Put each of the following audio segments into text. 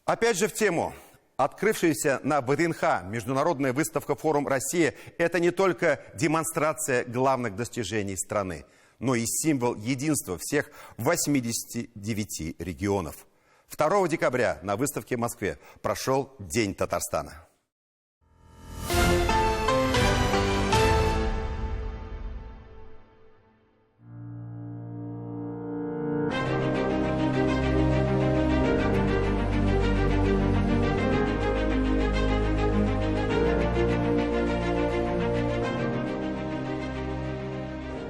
Опять же в тему. Открывшаяся на ВДНХ международная выставка «Форум Россия» – это не только демонстрация главных достижений страны, но и символ единства всех 89 регионов. 2 декабря на выставке в Москве прошел День Татарстана.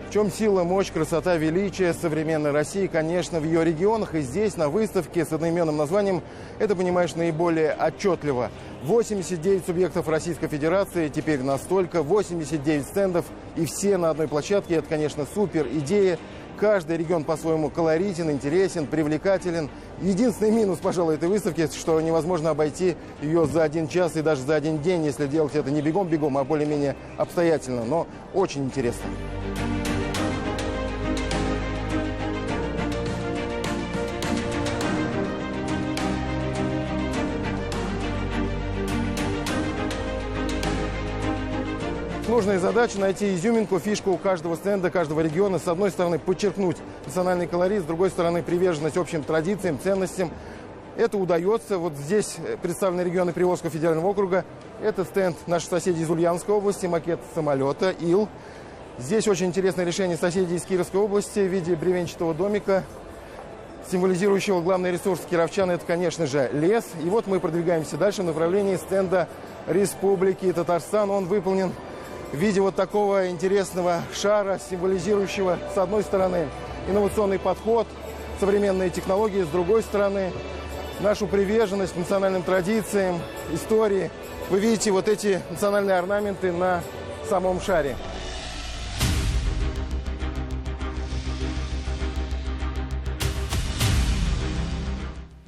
В чем сила, мощь, красота, величие современной России? Конечно, в ее регионах. И здесь, на выставке с одноименным названием, это понимаешь наиболее отчетливо. 89 субъектов Российской Федерации, теперь настолько, 89 стендов, и все на одной площадке. Это, конечно, супер идея. Каждый регион по-своему колоритен, интересен, привлекателен. Единственный минус, пожалуй, этой выставки, что невозможно обойти ее за 1 час и даже за 1 день, если делать это не бегом-бегом, а более-менее обстоятельно. Но очень интересно. Сложная задача – найти изюминку, фишку у каждого стенда, каждого региона. С одной стороны, подчеркнуть национальный колорит, с другой стороны, приверженность общим традициям, ценностям. Это удается. Вот здесь представлены регионы Приволжского федерального округа. Это стенд наших соседей из Ульяновской области, макет самолета Ил. Здесь очень интересное решение соседей из Кировской области в виде бревенчатого домика, символизирующего главный ресурс кировчан – это, конечно же, лес. И вот мы продвигаемся дальше в направлении стенда Республики Татарстан. Он выполнен в виде вот такого интересного шара, символизирующего, с одной стороны, инновационный подход, современные технологии, с другой стороны, нашу приверженность национальным традициям, истории. Вы видите вот эти национальные орнаменты на самом шаре.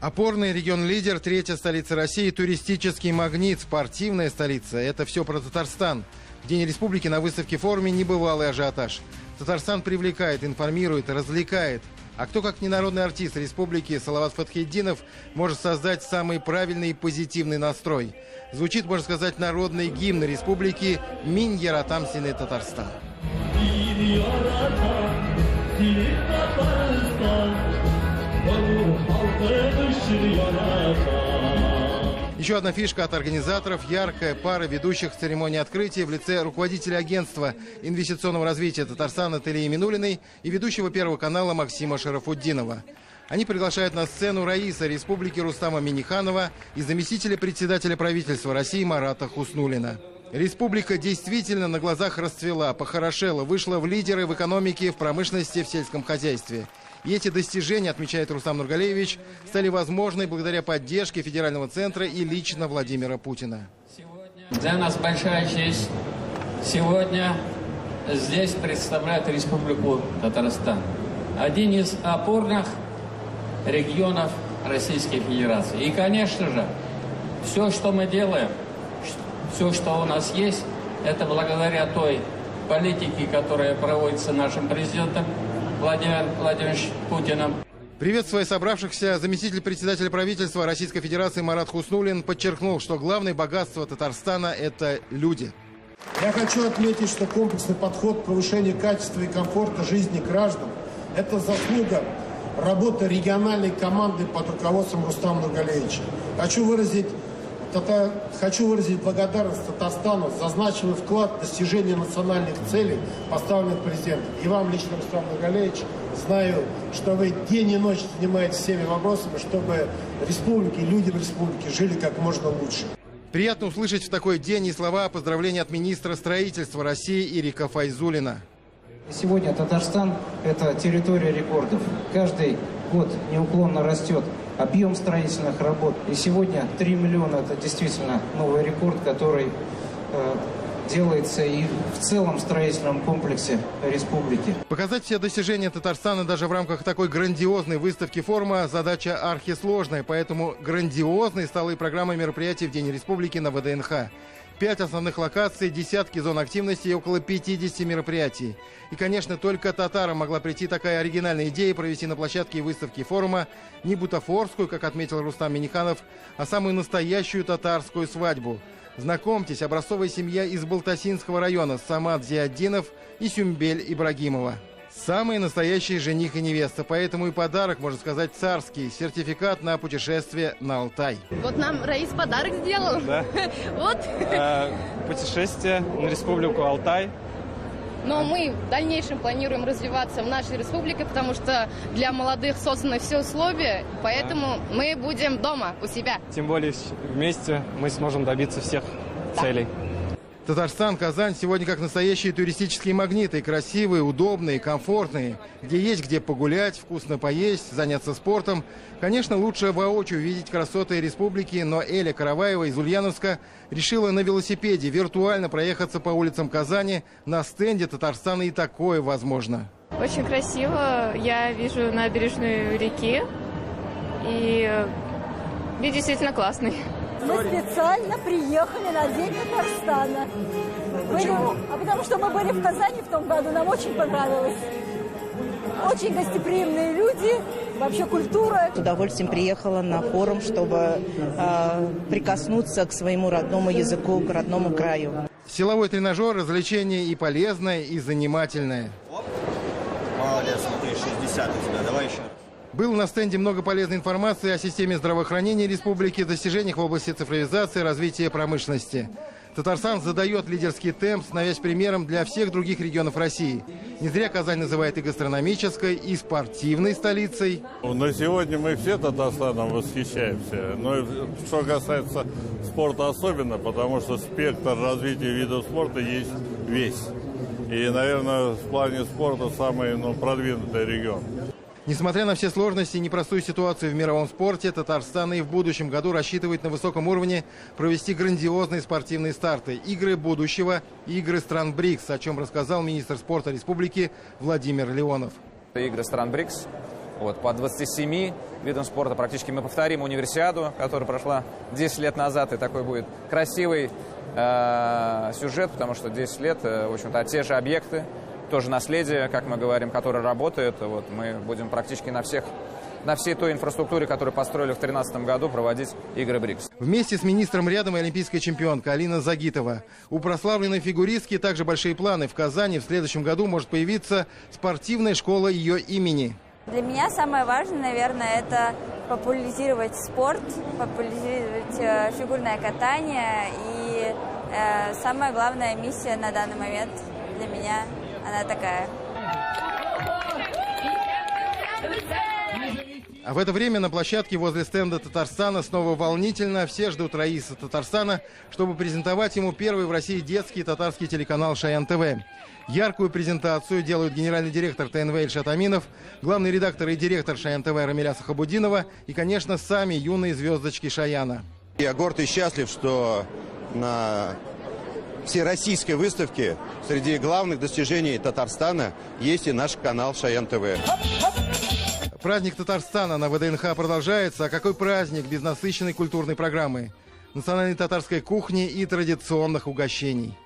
Опорный регион-лидер, 3-я столица России, туристический магнит, спортивная столица. Это все про Татарстан. В День Республики на выставке форуме небывалый ажиотаж. Татарстан привлекает, информирует, развлекает. А кто, как ненародный артист республики Салават Фатхетдинов, может создать самый правильный и позитивный настрой? Звучит, можно сказать, народный гимн республики «Минь яратам сени Татарстан». Еще одна фишка от организаторов – яркая пара ведущих церемонии открытия в лице руководителя агентства инвестиционного развития Татарстана Талии Минулиной и ведущего Первого канала Максима Шарафутдинова. Они приглашают на сцену раиса республики Рустама Минниханова и заместителя председателя правительства России Марата Хуснуллина. Республика действительно на глазах расцвела, похорошела, вышла в лидеры в экономике, в промышленности, в сельском хозяйстве. И эти достижения, отмечает Рустам Нургалиевич, стали возможны благодаря поддержке федерального центра и лично Владимира Путина. Для нас большая честь сегодня здесь представлять Республику Татарстан. Один из опорных регионов Российской Федерации. И, конечно же, все, что мы делаем, все, что у нас есть, это благодаря той политике, которая проводится нашим президентом Владимиром Владимировичем Путиным. Приветствуя собравшихся, заместитель председателя правительства Российской Федерации Марат Хуснуллин подчеркнул, что главное богатство Татарстана – это люди. Я хочу отметить, что комплексный подход к повышению качества и комфорта жизни граждан – это заслуга работы региональной команды под руководством Рустама Нургалиевича. Хочу выразить благодарность Татарстану за значимый вклад в достижение национальных целей, поставленных президентом. И вам лично, Рустам Нургалиевич, знаю, что вы день и ночь занимаетесь всеми вопросами, чтобы республики, люди в республике жили как можно лучше. Приятно услышать в такой день и слова поздравления от министра строительства России Ирика Файзуллина. Сегодня Татарстан – это территория рекордов. Каждый год неуклонно растет объем строительных работ. И сегодня 3 миллиона – это действительно новый рекорд, который делается и в целом строительном комплексе республики. Показать все достижения Татарстана даже в рамках такой грандиозной выставки форума задача архисложная, поэтому грандиозной стала и программа мероприятий в День Республики на ВДНХ. 5 основных локаций, десятки зон активности и около 50 мероприятий. И, конечно, только татарам могла прийти такая оригинальная идея провести на площадке выставки форума не бутафорскую, как отметил Рустам Миниханов, а самую настоящую татарскую свадьбу. Знакомьтесь, образцовая семья из Балтасинского района Самат Зиаддинов и Сюмбель Ибрагимова. Самые настоящие жених и невеста, поэтому и подарок, можно сказать, царский. Сертификат на путешествие на Алтай. Вот нам Раис подарок сделал. Да. Вот. Путешествие на республику Алтай. Но мы в дальнейшем планируем развиваться в нашей республике, потому что для молодых созданы все условия, поэтому мы будем дома у себя. Тем более вместе мы сможем добиться всех целей. Татарстан, Казань сегодня как настоящие туристические магниты. Красивые, удобные, комфортные. Где есть где погулять, вкусно поесть, заняться спортом. Конечно, лучше воочию увидеть красоты республики, но Эля Караваева из Ульяновска решила на велосипеде виртуально проехаться по улицам Казани. На стенде Татарстана и такое возможно. Очень красиво. Я вижу набережную реки. И вид действительно классный. Мы специально приехали на День Татарстана. Почему? Потому что мы были в Казани в том году, нам очень понравилось. Очень гостеприимные люди, вообще культура. С удовольствием приехала на форум, чтобы прикоснуться к своему родному языку, к родному краю. Силовой тренажер, развлечение и полезное, и занимательное. Молодец, смотри, 60 у тебя, давай еще. Было на стенде много полезной информации о системе здравоохранения республики, достижениях в области цифровизации, развития промышленности. Татарстан задает лидерский темп, становясь примером для всех других регионов России. Не зря Казань называют и гастрономической, и спортивной столицей. На сегодня мы все Татарстаном восхищаемся. Но что касается спорта особенно, потому что спектр развития видов спорта есть весь. И, наверное, в плане спорта самый продвинутый регион. Несмотря на все сложности и непростую ситуацию в мировом спорте, Татарстан и в будущем году рассчитывает на высоком уровне провести грандиозные спортивные старты. Игры будущего, игры стран БРИКС, о чем рассказал министр спорта республики Владимир Леонов. Игры стран БРИКС. По 27 видам спорта практически мы повторим универсиаду, которая прошла 10 лет назад. И такой будет красивый сюжет, потому что 10 лет, в общем-то, те же объекты, тоже наследие, как мы говорим, которое работает. Мы будем практически на всей той инфраструктуре, которую построили в 2013 году, проводить игры БРИКС. Вместе с министром рядом и олимпийская чемпионка Алина Загитова. У прославленной фигуристки также большие планы. В Казани в следующем году может появиться спортивная школа ее имени. Для меня самое важное, наверное, это популяризировать спорт, популяризировать фигурное катание. И самая главная миссия на данный момент для меня она такая. А в это время на площадке возле стенда Татарстана снова волнительно. Все ждут Раиса Татарстана, чтобы презентовать ему первый в России детский татарский телеканал «Шаян ТВ». Яркую презентацию делают генеральный директор ТНВ Ильшат Аминов, главный редактор и директор «Шаян ТВ» Рамиля Сахабудинова и, конечно, сами юные звездочки «Шаяна». Я горд и счастлив, что на всероссийской выставке среди главных достижений Татарстана есть и наш канал «Шаян ТВ». Праздник Татарстана на ВДНХ продолжается. А какой праздник без насыщенной культурной программы, национальной татарской кухни и традиционных угощений?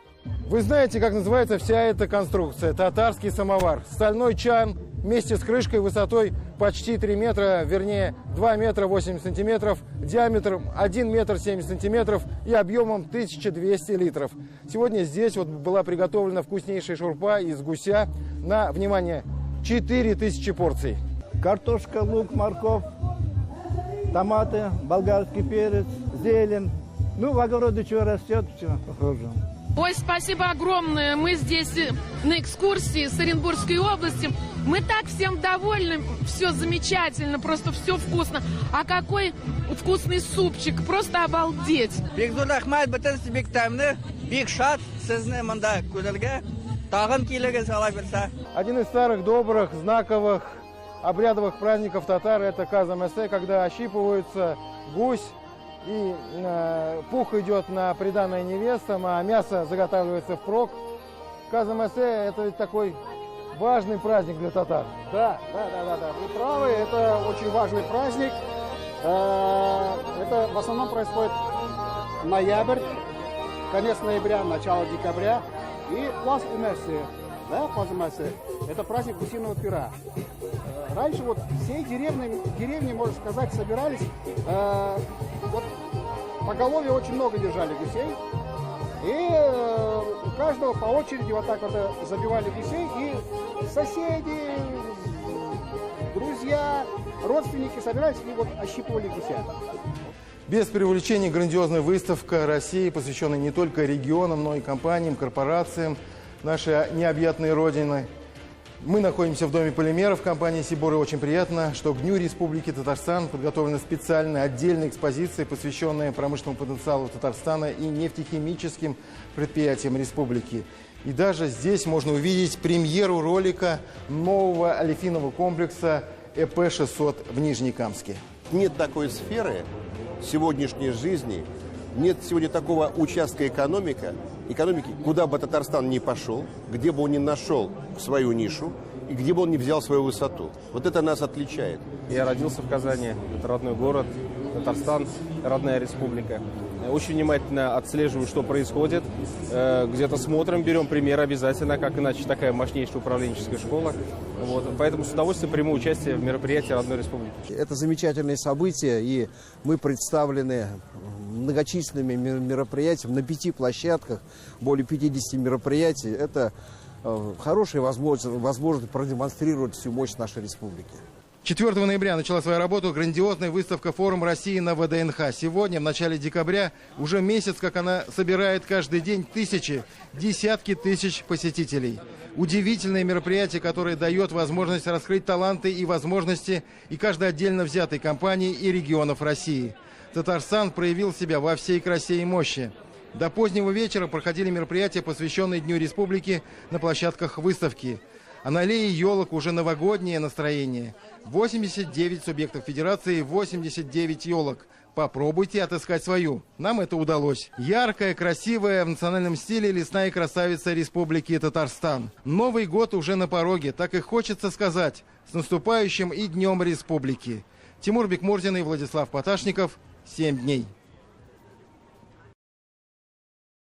Вы знаете, как называется вся эта конструкция? Татарский самовар. Стальной чан вместе с крышкой высотой почти 3 метра, вернее 2 метра 8 сантиметров, диаметром 1 метр 70 сантиметров и объемом 1200 литров. Сегодня здесь была приготовлена вкуснейшая шурпа из гуся на, внимание, 4000 порций. Картошка, лук, морковь, томаты, болгарский перец, зелень. В огороде что растет, все похоже. Ой, спасибо огромное. Мы здесь на экскурсии с Оренбургской области. Мы так всем довольны. Все замечательно, просто все вкусно. А какой вкусный супчик. Просто обалдеть. Один из старых, добрых, знаковых, обрядовых праздников татар – это каза-месе, когда ощипываются гусь, и пух идет на приданое невестам, а мясо заготавливается впрок. Каза-месе – это такой важный праздник для татар. Да, вы правы, это очень важный праздник. Это в основном происходит ноябрь, конец ноября, начало декабря. И Лас Умерси, да, Пазамасе, это праздник гусиного пира. Раньше вот всей деревни, можно сказать, собирались. Вот поголовье очень много держали гусей. И у каждого по очереди вот так вот забивали гусей. И соседи, друзья, родственники собирались и вот ощипывали гуся. Без преувеличения грандиозная выставка России, посвященная не только регионам, но и компаниям, корпорациям нашей необъятной родины. Мы находимся в Доме полимеров компании «Сибур», и очень приятно, что к Дню Республики Татарстан подготовлена специальная отдельная экспозиция, посвященная промышленному потенциалу Татарстана и нефтехимическим предприятиям республики. И даже здесь можно увидеть премьеру ролика нового олефинового комплекса ЭП-600 в Нижнекамске. Нет такой сферы сегодняшней жизни, нет сегодня такого участка экономики, куда бы Татарстан ни пошел, где бы он ни нашел свою нишу и где бы он ни взял свою высоту. Вот это нас отличает. Я родился в Казани, это родной город, Татарстан, родная республика. Очень внимательно отслеживаю, что происходит. Где-то смотрим, берем пример обязательно, как иначе такая мощнейшая управленческая школа. Вот. Поэтому с удовольствием приму участие в мероприятии родной республики. Это замечательное событие, и мы представлены многочисленными мероприятиями на 5 площадках, более 50 мероприятий. Это хорошая возможность продемонстрировать всю мощь нашей республики. 4 ноября начала свою работу грандиозная выставка «Форум России» на ВДНХ. Сегодня, в начале декабря, уже месяц, как она собирает каждый день десятки тысяч посетителей. Удивительное мероприятие, которое дает возможность раскрыть таланты и возможности и каждой отдельно взятой компании и регионов России. Татарстан проявил себя во всей красе и мощи. До позднего вечера проходили мероприятия, посвященные Дню Республики на площадках выставки. А на аллее елок уже новогоднее настроение. 89 субъектов федерации, 89 елок. Попробуйте отыскать свою. Нам это удалось. Яркая, красивая, в национальном стиле лесная красавица Республики Татарстан. Новый год уже на пороге, так и хочется сказать. С наступающим и Днем Республики. Тимур Бекмурзин и Владислав Поташников. 7 дней.